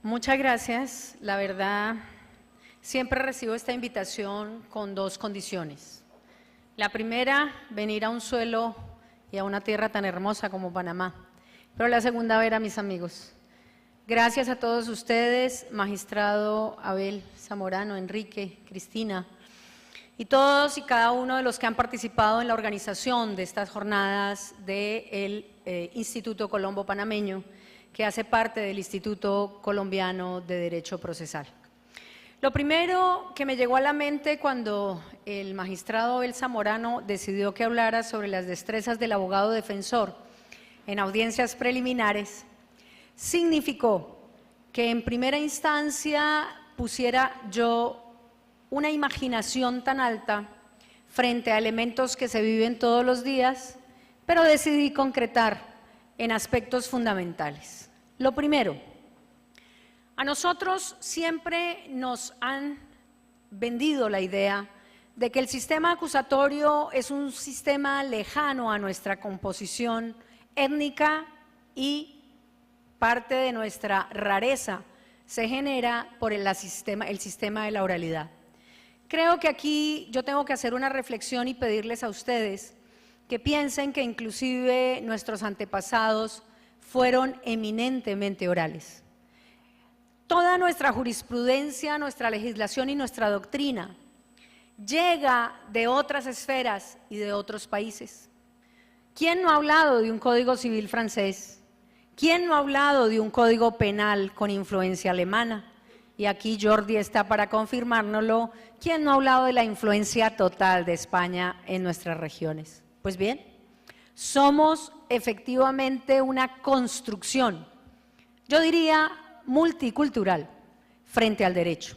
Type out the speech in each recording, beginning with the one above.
Muchas gracias. La verdad, siempre recibo esta invitación con dos condiciones. La primera, venir a un suelo y a una tierra tan hermosa como Panamá. Pero la segunda, ver a mis amigos. Gracias a todos ustedes, magistrado Abel Zamorano, Enrique, Cristina, y todos y cada uno de los que han participado en la organización de estas jornadas del Instituto Colombo Panameño, que hace parte del Instituto Colombiano de Derecho Procesal. Lo primero que me llegó a la mente cuando el magistrado Abel Zamorano decidió que hablara sobre las destrezas del abogado defensor en audiencias preliminares, significó que en primera instancia pusiera yo una imaginación tan alta frente a elementos que se viven todos los días, pero decidí concretar en aspectos fundamentales. Lo primero, a nosotros siempre nos han vendido la idea de que el sistema acusatorio es un sistema lejano a nuestra composición étnica y parte de nuestra rareza se genera por el sistema de la oralidad. Creo que aquí yo tengo que hacer una reflexión y pedirles a ustedes que piensen que inclusive nuestros antepasados fueron eminentemente orales. Toda nuestra jurisprudencia, nuestra legislación y nuestra doctrina llega de otras esferas y de otros países. ¿Quién no ha hablado de un código civil francés? ¿Quién no ha hablado de un código penal con influencia alemana? Y aquí Jordi está para confirmárnoslo. ¿Quién no ha hablado de la influencia total de España en nuestras regiones? Pues bien, somos efectivamente una construcción, yo diría multicultural, frente al derecho.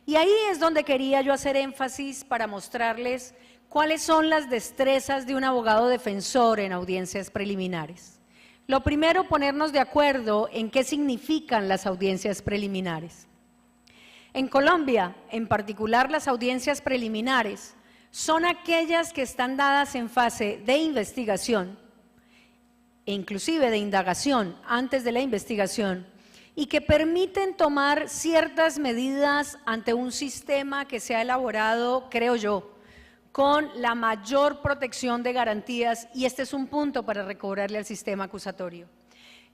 Y ahí es donde quería yo hacer énfasis para mostrarles cuáles son las destrezas de un abogado defensor en audiencias preliminares. Lo primero, ponernos de acuerdo en qué significan las audiencias preliminares. En Colombia, en particular, las audiencias preliminares son aquellas que están dadas en fase de investigación, e inclusive de indagación antes de la investigación, y que permiten tomar ciertas medidas ante un sistema que se ha elaborado, creo yo, con la mayor protección de garantías, y este es un punto para recobrarle al sistema acusatorio.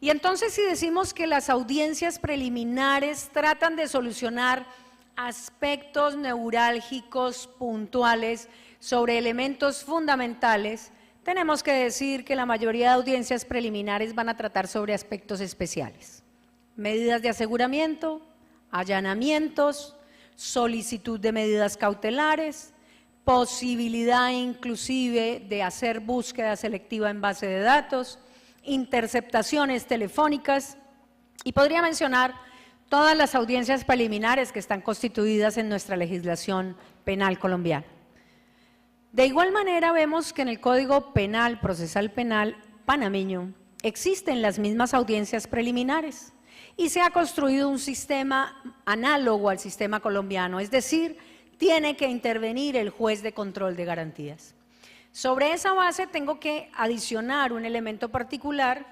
Y entonces, si decimos que las audiencias preliminares tratan de solucionar aspectos neurálgicos puntuales sobre elementos fundamentales, tenemos que decir que la mayoría de audiencias preliminares van a tratar sobre aspectos especiales. Medidas de aseguramiento, allanamientos, solicitud de medidas cautelares, posibilidad inclusive de hacer búsqueda selectiva en base de datos, interceptaciones telefónicas, y podría mencionar todas las audiencias preliminares que están constituidas en nuestra legislación penal colombiana. De igual manera vemos que en el Código Penal, Procesal Penal panameño, existen las mismas audiencias preliminares y se ha construido un sistema análogo al sistema colombiano, es decir, tiene que intervenir el juez de control de garantías. Sobre esa base tengo que adicionar un elemento particular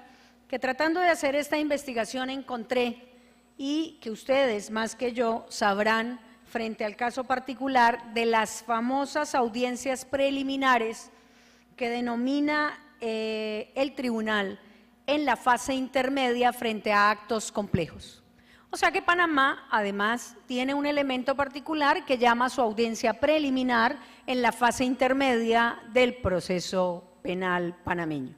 que, tratando de hacer esta investigación, encontré, y que ustedes más que yo sabrán frente al caso particular de las famosas audiencias preliminares que denomina el tribunal en la fase intermedia frente a actos complejos. O sea que Panamá, además, tiene un elemento particular que llama su audiencia preliminar en la fase intermedia del proceso penal panameño.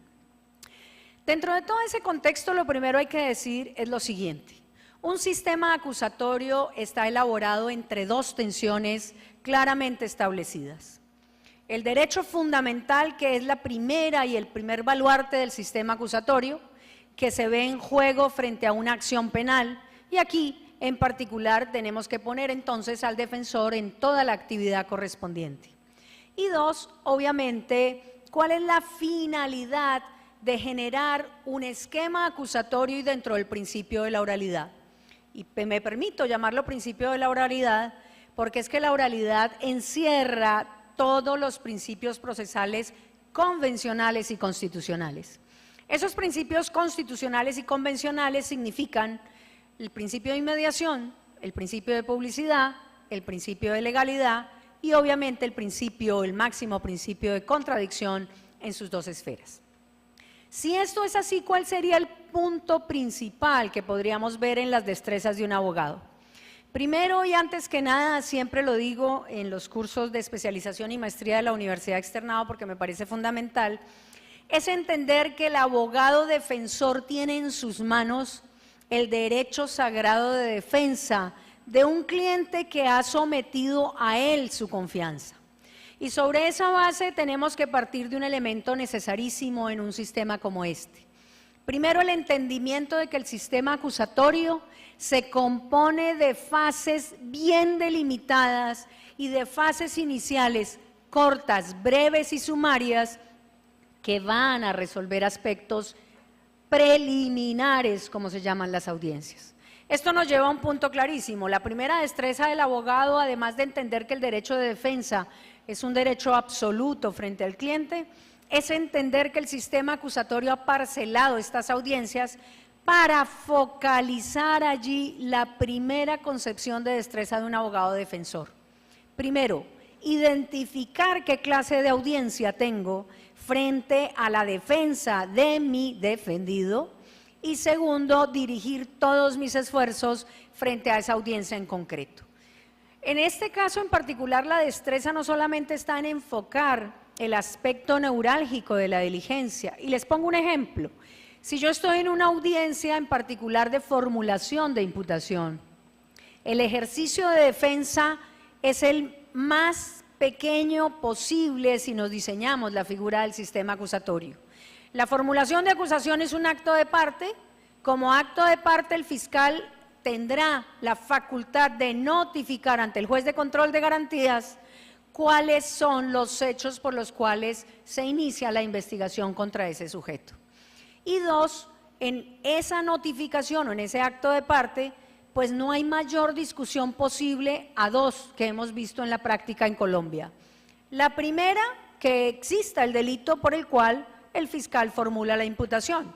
Dentro de todo ese contexto, lo primero hay que decir es lo siguiente. Un sistema acusatorio está elaborado entre dos tensiones claramente establecidas. El derecho fundamental, que es la primera y el primer baluarte del sistema acusatorio, que se ve en juego frente a una acción penal, y aquí, en particular, tenemos que poner entonces al defensor en toda la actividad correspondiente. Y dos, obviamente, ¿cuál es la finalidad de generar un esquema acusatorio y dentro del principio de la oralidad? Y me permito llamarlo principio de la oralidad porque es que la oralidad encierra todos los principios procesales convencionales y constitucionales. Esos principios constitucionales y convencionales significan el principio de inmediación, el principio de publicidad, el principio de legalidad y obviamente el máximo principio de contradicción en sus dos esferas. Si esto es así, ¿cuál sería el punto principal que podríamos ver en las destrezas de un abogado? Primero y antes que nada, siempre lo digo en los cursos de especialización y maestría de la Universidad Externado porque me parece fundamental, es entender que el abogado defensor tiene en sus manos el derecho sagrado de defensa de un cliente que ha sometido a él su confianza. Y sobre esa base tenemos que partir de un elemento necesarísimo en un sistema como este. Primero, el entendimiento de que el sistema acusatorio se compone de fases bien delimitadas y de fases iniciales cortas, breves y sumarias que van a resolver aspectos preliminares, como se llaman las audiencias. Esto nos lleva a un punto clarísimo. La primera destreza del abogado, además de entender que el derecho de defensa es un derecho absoluto frente al cliente, es entender que el sistema acusatorio ha parcelado estas audiencias para focalizar allí la primera concepción de destreza de un abogado defensor. Primero, identificar qué clase de audiencia tengo frente a la defensa de mi defendido y segundo, dirigir todos mis esfuerzos frente a esa audiencia en concreto. En este caso en particular, la destreza no solamente está en enfocar el aspecto neurálgico de la diligencia. Y les pongo un ejemplo. Si yo estoy en una audiencia en particular de formulación de imputación, el ejercicio de defensa es el más pequeño posible si nos diseñamos la figura del sistema acusatorio. La formulación de acusación es un acto de parte. Como acto de parte, el fiscal tendrá la facultad de notificar ante el juez de control de garantías cuáles son los hechos por los cuales se inicia la investigación contra ese sujeto. Y dos, en esa notificación o en ese acto de parte, pues no hay mayor discusión posible a dos que hemos visto en la práctica en Colombia. La primera, que exista el delito por el cual el fiscal formula la imputación.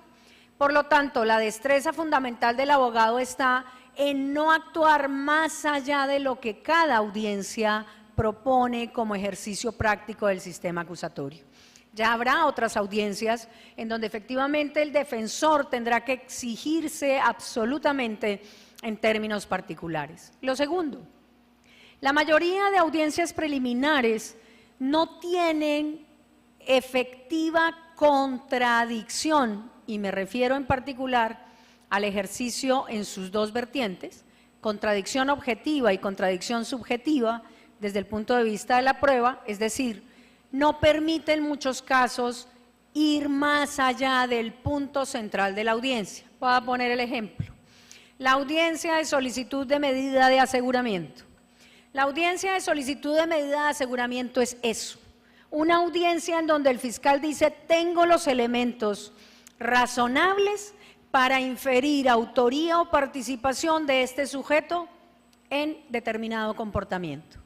Por lo tanto, la destreza fundamental del abogado está en no actuar más allá de lo que cada audiencia propone como ejercicio práctico del sistema acusatorio. Ya habrá otras audiencias en donde efectivamente el defensor tendrá que exigirse absolutamente en términos particulares. Lo segundo, la mayoría de audiencias preliminares no tienen efectiva contradicción, y me refiero en particular al ejercicio en sus dos vertientes, contradicción objetiva y contradicción subjetiva desde el punto de vista de la prueba, es decir, no permite en muchos casos ir más allá del punto central de la audiencia. Voy a poner el ejemplo. La audiencia de solicitud de medida de aseguramiento. La audiencia de solicitud de medida de aseguramiento es eso, una audiencia en donde el fiscal dice, tengo los elementos razonables para inferir autoría o participación de este sujeto en determinado comportamiento.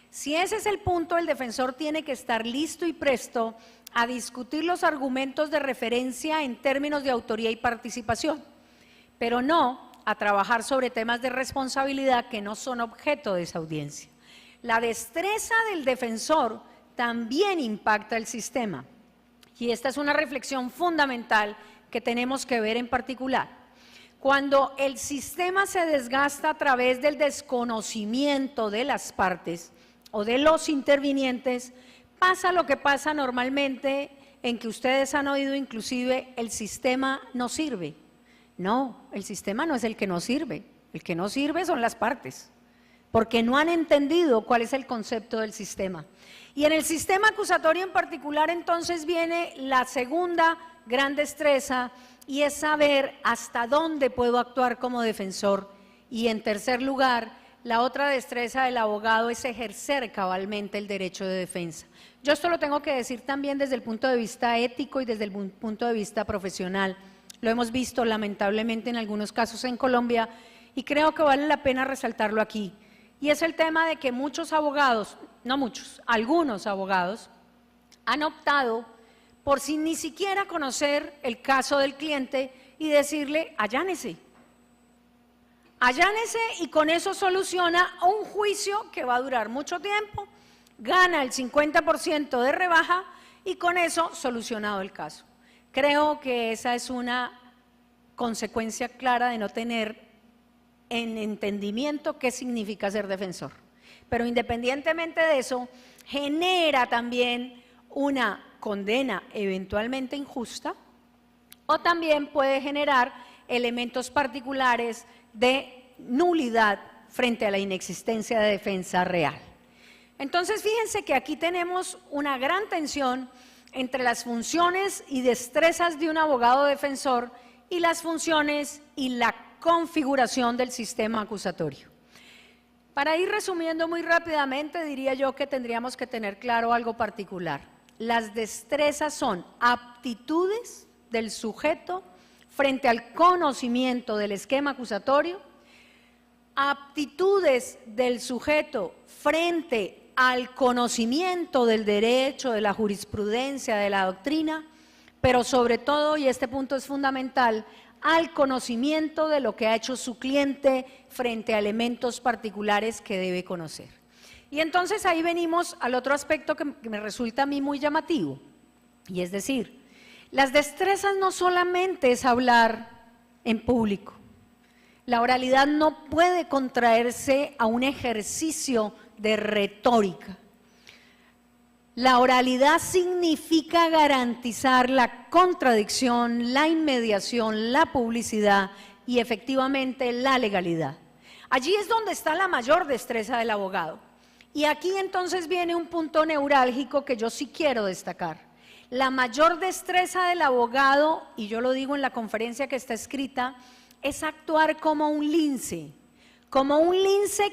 Si ese es el punto, el defensor tiene que estar listo y presto a discutir los argumentos de referencia en términos de autoría y participación, pero no a trabajar sobre temas de responsabilidad que no son objeto de esa audiencia. La destreza del defensor también impacta el sistema y esta es una reflexión fundamental que tenemos que ver en particular. Cuando el sistema se desgasta a través del desconocimiento de las partes o de los intervinientes, pasa lo que pasa normalmente en que ustedes han oído inclusive el sistema no sirve. No, el sistema no es el que no sirve son las partes, porque no han entendido cuál es el concepto del sistema. Y en el sistema acusatorio en particular entonces viene la segunda gran destreza y es saber hasta dónde puedo actuar como defensor. Y en tercer lugar, la otra destreza del abogado es ejercer cabalmente el derecho de defensa. Yo esto lo tengo que decir también desde el punto de vista ético y desde el punto de vista profesional. Lo hemos visto lamentablemente en algunos casos en Colombia y creo que vale la pena resaltarlo aquí. Y es el tema de que muchos abogados, no muchos, algunos abogados han optado por sin ni siquiera conocer el caso del cliente y decirle, allánese. Allánese y con eso soluciona un juicio que va a durar mucho tiempo, gana el 50% de rebaja y con eso solucionado el caso. Creo que esa es una consecuencia clara de no tener en entendimiento qué significa ser defensor. Pero independientemente de eso, genera también una condena eventualmente injusta o también puede generar elementos particulares de nulidad frente a la inexistencia de defensa real. Entonces, fíjense que aquí tenemos una gran tensión entre las funciones y destrezas de un abogado defensor y las funciones y la configuración del sistema acusatorio. Para ir resumiendo muy rápidamente, diría yo que tendríamos que tener claro algo particular. Las destrezas son aptitudes del sujeto frente al conocimiento del esquema acusatorio, aptitudes del sujeto frente al conocimiento del derecho, de la jurisprudencia, de la doctrina, pero sobre todo, y este punto es fundamental, al conocimiento de lo que ha hecho su cliente frente a elementos particulares que debe conocer. Y entonces ahí venimos al otro aspecto que me resulta a mí muy llamativo, y es decir, las destrezas no solamente es hablar en público. La oralidad no puede contraerse a un ejercicio de retórica. La oralidad significa garantizar la contradicción, la inmediación, la publicidad y efectivamente la legalidad. Allí es donde está la mayor destreza del abogado. Y aquí entonces viene un punto neurálgico que yo sí quiero destacar. La mayor destreza del abogado, y yo lo digo en la conferencia que está escrita, es actuar como un lince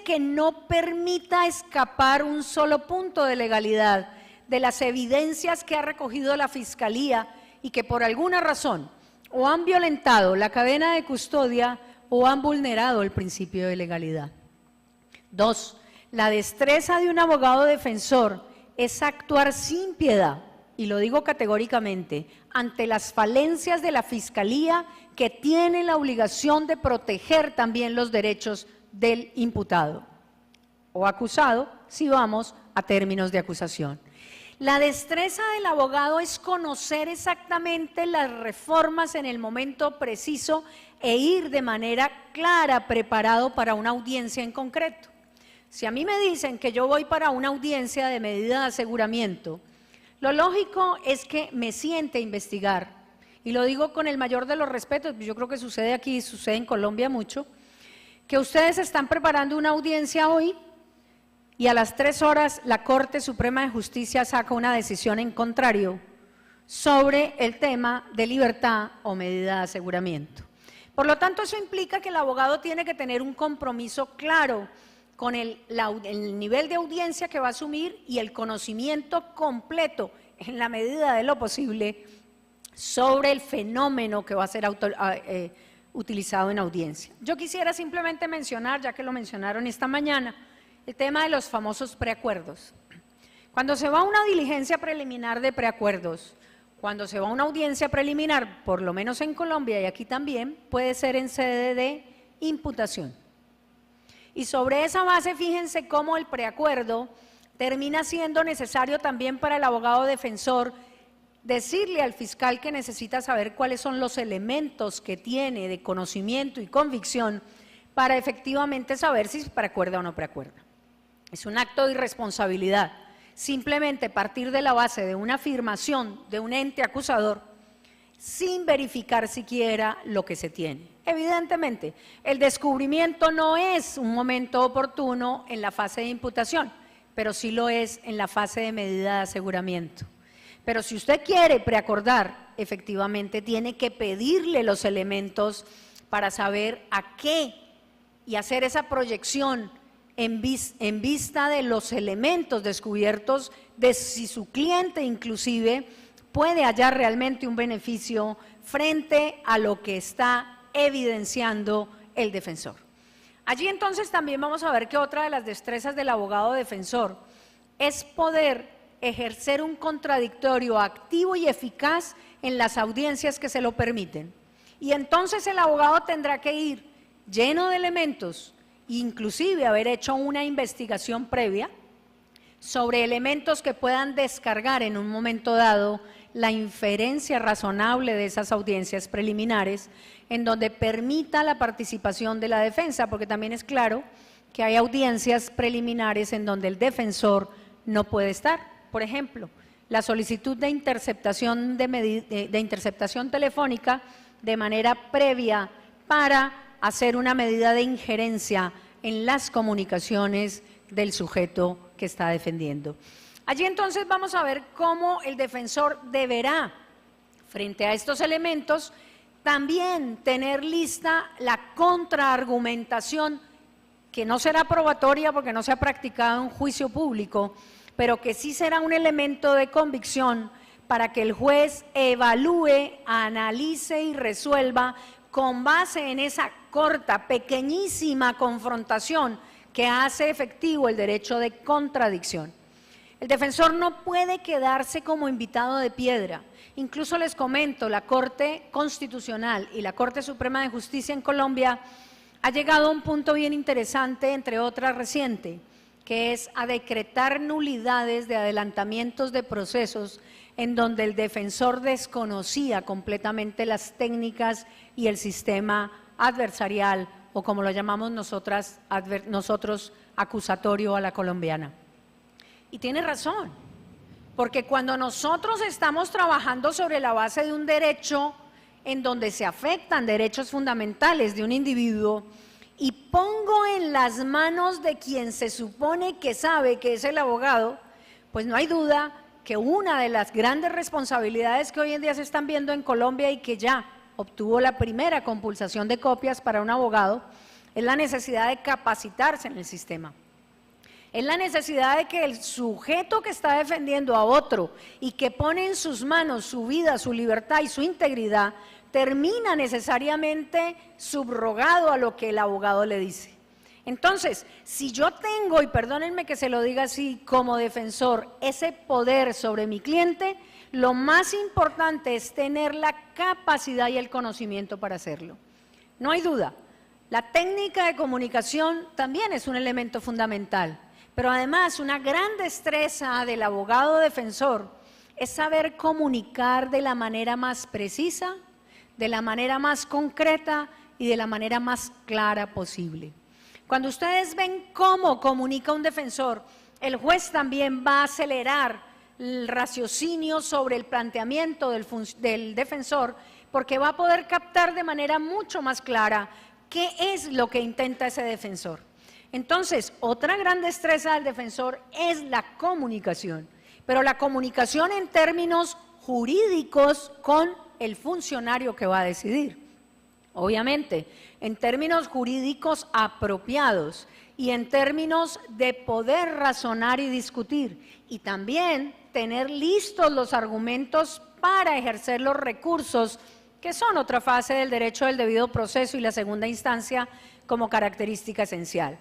que no permita escapar un solo punto de legalidad de las evidencias que ha recogido la Fiscalía y que por alguna razón o han violentado la cadena de custodia o han vulnerado el principio de legalidad. 2. La destreza de un abogado defensor es actuar sin piedad, y lo digo categóricamente, ante las falencias de la Fiscalía que tiene la obligación de proteger también los derechos del imputado o acusado, si vamos a términos de acusación. La destreza del abogado es conocer exactamente las reformas en el momento preciso e ir de manera clara preparado para una audiencia en concreto. Si a mí me dicen que yo voy para una audiencia de medida de aseguramiento, lo lógico es que me siente a investigar, y lo digo con el mayor de los respetos, yo creo que sucede aquí, sucede en Colombia mucho, que ustedes están preparando una audiencia hoy y a las 3 horas la Corte Suprema de Justicia saca una decisión en contrario sobre el tema de libertad o medida de aseguramiento. Por lo tanto, eso implica que el abogado tiene que tener un compromiso claro con el nivel de audiencia que va a asumir y el conocimiento completo, en la medida de lo posible, sobre el fenómeno que va a ser utilizado en audiencia. Yo quisiera simplemente mencionar, ya que lo mencionaron esta mañana, el tema de los famosos preacuerdos. Cuando se va a una diligencia preliminar de preacuerdos, cuando se va a una audiencia preliminar, por lo menos en Colombia y aquí también, puede ser en sede de imputación. Y sobre esa base, fíjense cómo el preacuerdo termina siendo necesario también para el abogado defensor decirle al fiscal que necesita saber cuáles son los elementos que tiene de conocimiento y convicción para efectivamente saber si preacuerda o no preacuerda. Es un acto de irresponsabilidad simplemente partir de la base de una afirmación de un ente acusador sin verificar siquiera lo que se tiene. Evidentemente, el descubrimiento no es un momento oportuno en la fase de imputación, pero sí lo es en la fase de medida de aseguramiento. Pero si usted quiere preacordar, efectivamente tiene que pedirle los elementos para saber a qué y hacer esa proyección en vista de los elementos descubiertos de si su cliente inclusive puede hallar realmente un beneficio frente a lo que está evidenciando el defensor. Allí entonces también vamos a ver que otra de las destrezas del abogado defensor es poder ejercer un contradictorio activo y eficaz en las audiencias que se lo permiten. Y entonces el abogado tendrá que ir lleno de elementos, inclusive haber hecho una investigación previa sobre elementos que puedan descargar en un momento dado la inferencia razonable de esas audiencias preliminares, en donde permita la participación de la defensa, porque también es claro que hay audiencias preliminares en donde el defensor no puede estar. Por ejemplo, la solicitud de interceptación, de interceptación telefónica de manera previa para hacer una medida de injerencia en las comunicaciones del sujeto que está defendiendo. Allí entonces vamos a ver cómo el defensor deberá, frente a estos elementos, también tener lista la contraargumentación, que no será probatoria porque no se ha practicado en juicio público, pero que sí será un elemento de convicción para que el juez evalúe, analice y resuelva con base en esa corta, pequeñísima confrontación que hace efectivo el derecho de contradicción. El defensor no puede quedarse como invitado de piedra. Incluso les comento, la Corte Constitucional y la Corte Suprema de Justicia en Colombia ha llegado a un punto bien interesante, entre otras reciente, que es a decretar nulidades de adelantamientos de procesos en donde el defensor desconocía completamente las técnicas y el sistema adversarial, o como lo llamamos nosotros, acusatorio a la colombiana. Y tiene razón, porque cuando nosotros estamos trabajando sobre la base de un derecho en donde se afectan derechos fundamentales de un individuo y pongo en las manos de quien se supone que sabe que es el abogado, pues no hay duda que una de las grandes responsabilidades que hoy en día se están viendo en Colombia y que ya obtuvo la primera compulsación de copias para un abogado es la necesidad de capacitarse en el sistema. Es la necesidad de que el sujeto que está defendiendo a otro y que pone en sus manos su vida, su libertad y su integridad, termina necesariamente subrogado a lo que el abogado le dice. Entonces, si yo tengo, y perdónenme que se lo diga así, como defensor, ese poder sobre mi cliente, lo más importante es tener la capacidad y el conocimiento para hacerlo. No hay duda, la técnica de comunicación también es un elemento fundamental. Pero además, una gran destreza del abogado defensor es saber comunicar de la manera más precisa, de la manera más concreta y de la manera más clara posible. Cuando ustedes ven cómo comunica un defensor, el juez también va a acelerar el raciocinio sobre el planteamiento del defensor, porque va a poder captar de manera mucho más clara qué es lo que intenta ese defensor. Entonces, otra gran destreza del defensor es la comunicación, pero la comunicación en términos jurídicos con el funcionario que va a decidir. Obviamente, en términos jurídicos apropiados y en términos de poder razonar y discutir, y también tener listos los argumentos para ejercer los recursos, que son otra fase del derecho del debido proceso y la segunda instancia como característica esencial.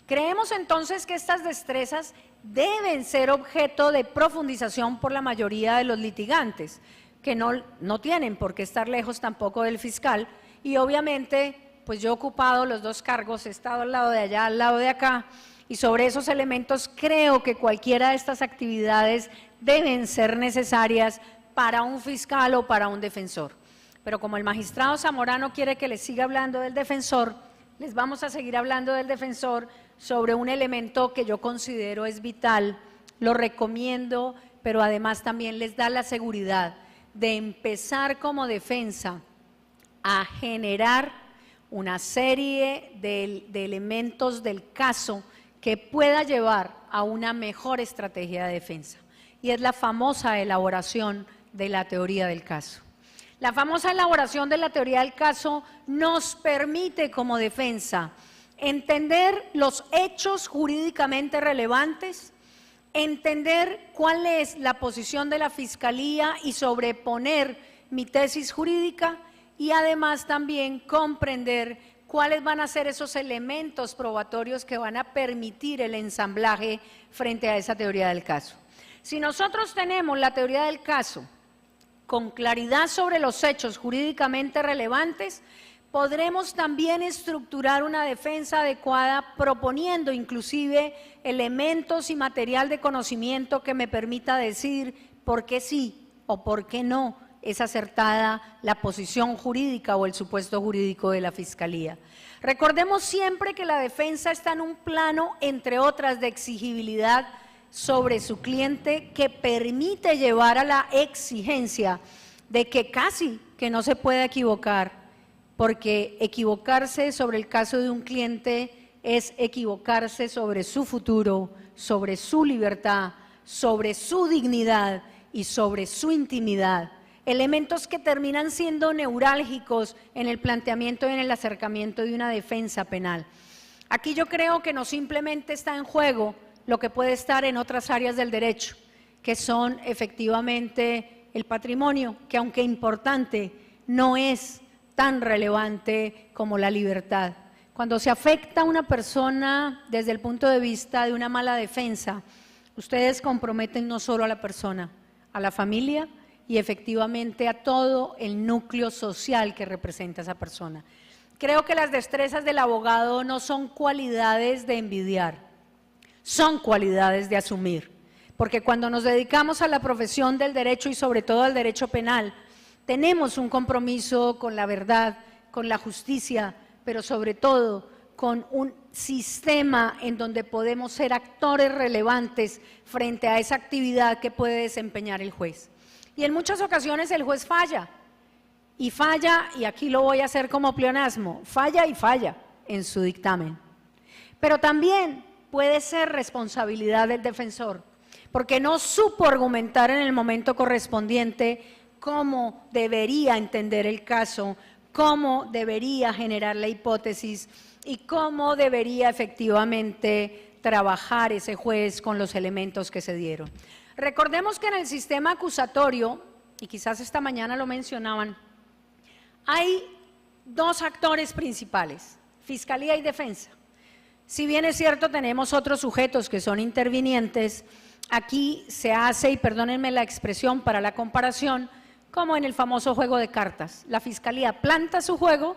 Creemos entonces que estas destrezas deben ser objeto de profundización por la mayoría de los litigantes, que no tienen por qué estar lejos tampoco del fiscal, y obviamente pues yo he ocupado los dos cargos, he estado al lado de allá, al lado de acá, y sobre esos elementos creo que cualquiera de estas actividades deben ser necesarias para un fiscal o para un defensor. Pero como el magistrado Zamorano quiere que les siga hablando del defensor, les vamos a seguir hablando del defensor sobre un elemento que yo considero es vital, lo recomiendo, pero además también les da la seguridad de empezar como defensa a generar una serie de elementos del caso que pueda llevar a una mejor estrategia de defensa. Y es la famosa elaboración de la teoría del caso. La famosa elaboración de la teoría del caso nos permite como defensa entender los hechos jurídicamente relevantes, entender cuál es la posición de la Fiscalía y sobreponer mi tesis jurídica, y además también comprender cuáles van a ser esos elementos probatorios que van a permitir el ensamblaje frente a esa teoría del caso. Si nosotros tenemos la teoría del caso con claridad sobre los hechos jurídicamente relevantes, podremos también estructurar una defensa adecuada proponiendo inclusive elementos y material de conocimiento que me permita decir por qué sí o por qué no es acertada la posición jurídica o el supuesto jurídico de la Fiscalía. Recordemos siempre que la defensa está en un plano, entre otras, de exigibilidad sobre su cliente que permite llevar a la exigencia de que casi que no se pueda equivocar, porque equivocarse sobre el caso de un cliente es equivocarse sobre su futuro, sobre su libertad, sobre su dignidad y sobre su intimidad. Elementos que terminan siendo neurálgicos en el planteamiento y en el acercamiento de una defensa penal. Aquí yo creo que no simplemente está en juego lo que puede estar en otras áreas del derecho, que son efectivamente el patrimonio, que aunque importante, no es tan relevante como la libertad. Cuando se afecta a una persona desde el punto de vista de una mala defensa, ustedes comprometen no solo a la persona, a la familia y efectivamente a todo el núcleo social que representa esa persona. Creo que las destrezas del abogado no son cualidades de envidiar, son cualidades de asumir, porque cuando nos dedicamos a la profesión del derecho y sobre todo al derecho penal, tenemos un compromiso con la verdad, con la justicia, pero sobre todo con un sistema en donde podemos ser actores relevantes frente a esa actividad que puede desempeñar el juez. Y en muchas ocasiones el juez falla, y aquí lo voy a hacer como pleonasmo, falla en su dictamen. Pero también puede ser responsabilidad del defensor, porque no supo argumentar en el momento correspondiente cómo debería entender el caso, cómo debería generar la hipótesis y cómo debería efectivamente trabajar ese juez con los elementos que se dieron. Recordemos que en el sistema acusatorio, y quizás esta mañana lo mencionaban, hay dos actores principales, Fiscalía y Defensa. Si bien es cierto, tenemos otros sujetos que son intervinientes, aquí se hace, y perdónenme la expresión para la comparación, como en el famoso juego de cartas. La Fiscalía planta su juego,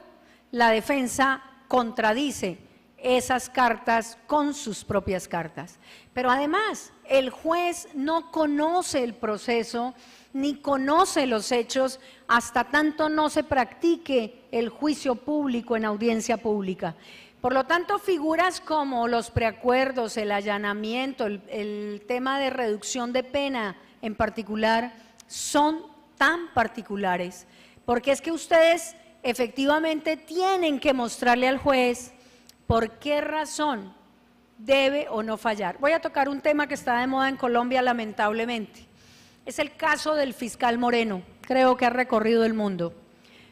la Defensa contradice esas cartas con sus propias cartas. Pero además, el juez no conoce el proceso ni conoce los hechos hasta tanto no se practique el juicio público en audiencia pública. Por lo tanto, figuras como los preacuerdos, el allanamiento, el tema de reducción de pena en particular, son tan particulares, porque es que ustedes efectivamente tienen que mostrarle al juez por qué razón debe o no fallar. Voy a tocar un tema que está de moda en Colombia, lamentablemente. Es el caso del fiscal Moreno, creo que ha recorrido el mundo.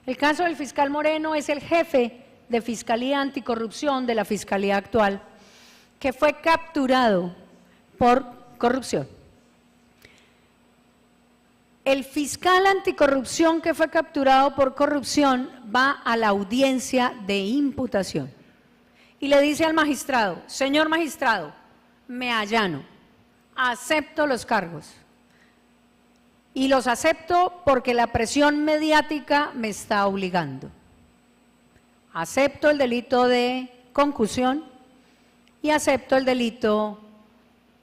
El caso del fiscal Moreno es el jefe de Fiscalía Anticorrupción de la Fiscalía actual, que fue capturado por corrupción. El fiscal anticorrupción que fue capturado por corrupción va a la audiencia de imputación y le dice al magistrado: señor magistrado, me allano, acepto los cargos y los acepto porque la presión mediática me está obligando. Acepto el delito de concusión y acepto el delito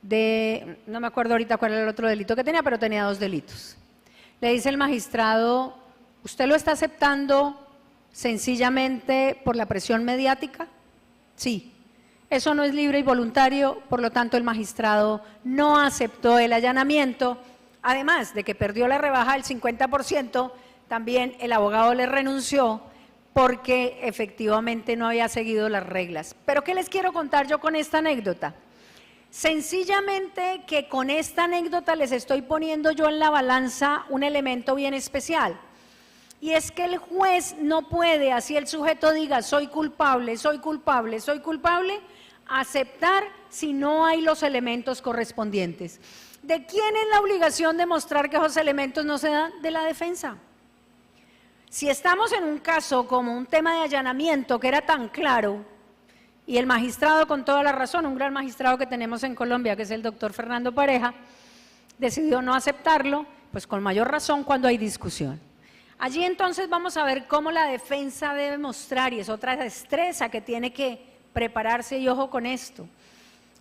de, no me acuerdo ahorita cuál era el otro delito que tenía, pero tenía dos delitos. Le dice el magistrado: ¿usted lo está aceptando sencillamente por la presión mediática? Sí. Eso no es libre y voluntario, por lo tanto el magistrado no aceptó el allanamiento. Además de que perdió la rebaja del 50%, también el abogado le renunció porque efectivamente no había seguido las reglas. ¿Pero qué les quiero contar yo con esta anécdota? Sencillamente que con esta anécdota les estoy poniendo yo en la balanza un elemento bien especial. Y es que el juez no puede, así el sujeto diga soy culpable, soy culpable, soy culpable, aceptar si no hay los elementos correspondientes. ¿De quién es la obligación de mostrar que esos elementos no se dan? De la defensa. Si estamos en un caso como un tema de allanamiento que era tan claro, y el magistrado, con toda la razón, un gran magistrado que tenemos en Colombia, que es el doctor Fernando Pareja, decidió no aceptarlo, pues con mayor razón cuando hay discusión. Allí entonces vamos a ver cómo la defensa debe mostrar, y es otra destreza que tiene que prepararse, y ojo con esto.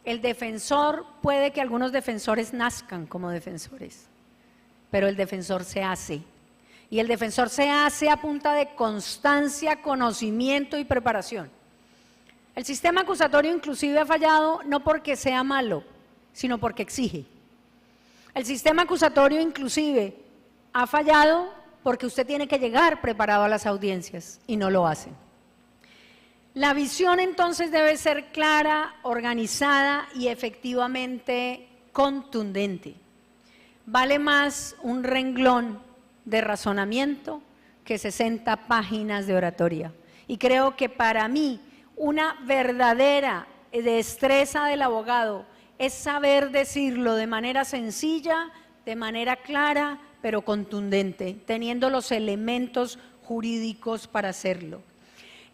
El defensor, puede que algunos defensores nazcan como defensores, pero el defensor se hace. Y el defensor se hace a punta de constancia, conocimiento y preparación. El sistema acusatorio inclusive ha fallado no porque sea malo, sino porque exige. El sistema acusatorio inclusive ha fallado porque usted tiene que llegar preparado a las audiencias y no lo hace. La visión entonces debe ser clara, organizada y efectivamente contundente. Vale más un renglón de razonamiento que 60 páginas de oratoria. Y creo que para mí una verdadera destreza del abogado es saber decirlo de manera sencilla, de manera clara, pero contundente, teniendo los elementos jurídicos para hacerlo.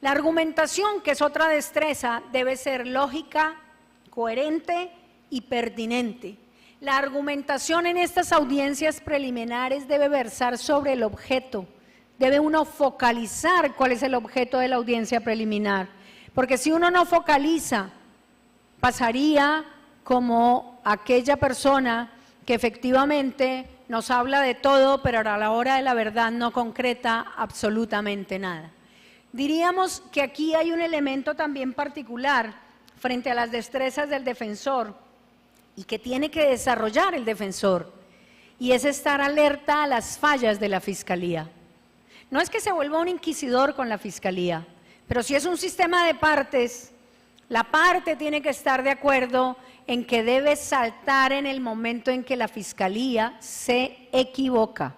La argumentación, que es otra destreza, debe ser lógica, coherente y pertinente. La argumentación en estas audiencias preliminares debe versar sobre el objeto. Debe uno focalizar cuál es el objeto de la audiencia preliminar. Porque si uno no focaliza, pasaría como aquella persona que efectivamente nos habla de todo, pero a la hora de la verdad no concreta absolutamente nada. Diríamos que aquí hay un elemento también particular frente a las destrezas del defensor y que tiene que desarrollar el defensor, y es estar alerta a las fallas de la fiscalía. No es que se vuelva un inquisidor con la fiscalía, pero si es un sistema de partes, la parte tiene que estar de acuerdo en que debe saltar en el momento en que la fiscalía se equivoca.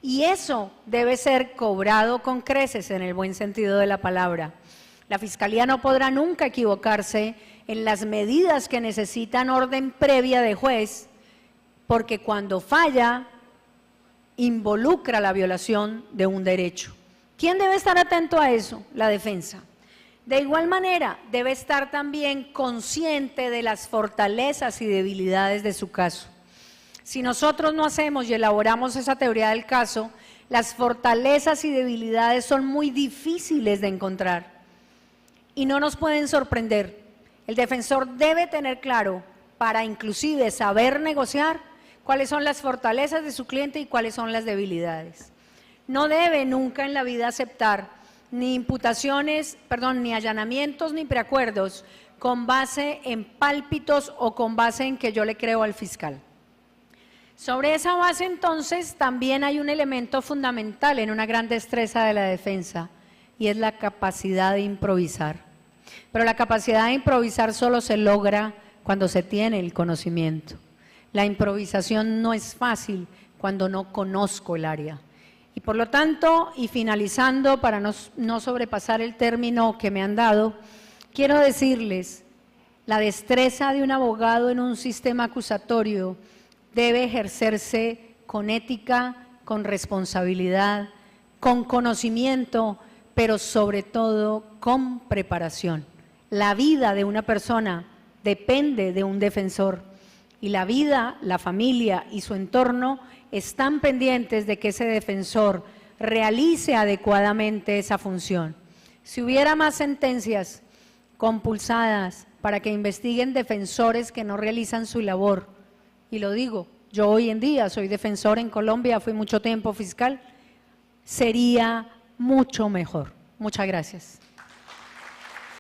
Y eso debe ser cobrado con creces en el buen sentido de la palabra. La fiscalía no podrá nunca equivocarse en las medidas que necesitan orden previa de juez, porque cuando falla, involucra la violación de un derecho. ¿Quién debe estar atento a eso? La defensa. De igual manera, debe estar también consciente de las fortalezas y debilidades de su caso. Si nosotros no hacemos y elaboramos esa teoría del caso, las fortalezas y debilidades son muy difíciles de encontrar y no nos pueden sorprender. El defensor debe tener claro, para inclusive saber negociar, cuáles son las fortalezas de su cliente y cuáles son las debilidades. No debe nunca en la vida aceptar ni imputaciones, ni allanamientos ni preacuerdos con base en pálpitos o con base en que yo le creo al fiscal. Sobre esa base entonces también hay un elemento fundamental en una gran destreza de la defensa, y es la capacidad de improvisar. Pero la capacidad de improvisar solo se logra cuando se tiene el conocimiento. La improvisación no es fácil cuando no conozco el área. Y por lo tanto, y finalizando para no sobrepasar el término que me han dado, quiero decirles, la destreza de un abogado en un sistema acusatorio debe ejercerse con ética, con responsabilidad, con conocimiento, pero sobre todo con preparación. La vida de una persona depende de un defensor, y la vida, la familia y su entorno están pendientes de que ese defensor realice adecuadamente esa función. Si hubiera más sentencias compulsadas para que investiguen defensores que no realizan su labor, y lo digo, yo hoy en día soy defensor en Colombia, fui mucho tiempo fiscal, sería mucho mejor. Muchas gracias.